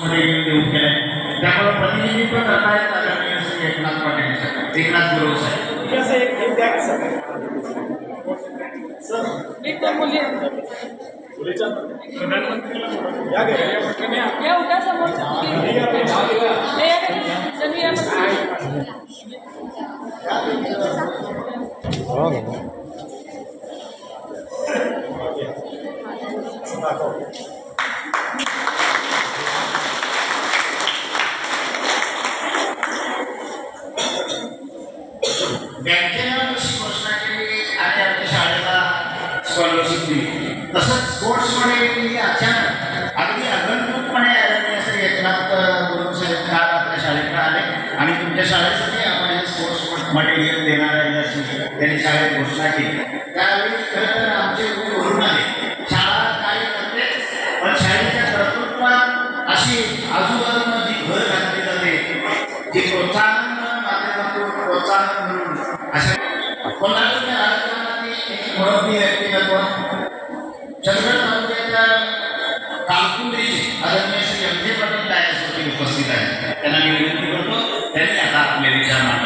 देऊन केलंय त्यामुळे प्रतिनिधित्व करतायत आदरणीय श्री एकनाथ पाटील साहेब, एकनाथ गुरव साहेब. असं एक द्या सर एक तर मुलीच्या प्रधानमंत्रीला या उठा समोर बँकेनं जशी घोषणा केली आणि आपल्या शाळेला स्कॉलरशिप दिली तसंच स्पोर्ट्समध्ये अचानक अगदी अगणितपणे आदरणीय श्री एकनाथ गुरव साहेब काल आपल्या शाळेकडे आले आणि तुमच्या शाळेसाठी आपण हे स्पोर्ट्स मटेरियल देणार आहे अशी त्यांनी शाळेत घोषणा केली. त्यावेळी खरं तर आमचे वरून आले शाळा काय करते पण शाळेच्या कर्तृत्वात अशी आजूबाजूला जी घर घातली जाते जी प्रोत्साहन प्रोत्साहन म्हणून अशा कोल्हापूरच्या राजकारणातील एक मुरब्बी व्यक्तिमत्व चंदगड तालुक्याच्या कालकुंडीचे आदरणीय श्री एम जे पाटील डायसवरती उपस्थित आहेत. त्यांना मी विनंती करतो त्यांनी आता आपले विचार मांडावे.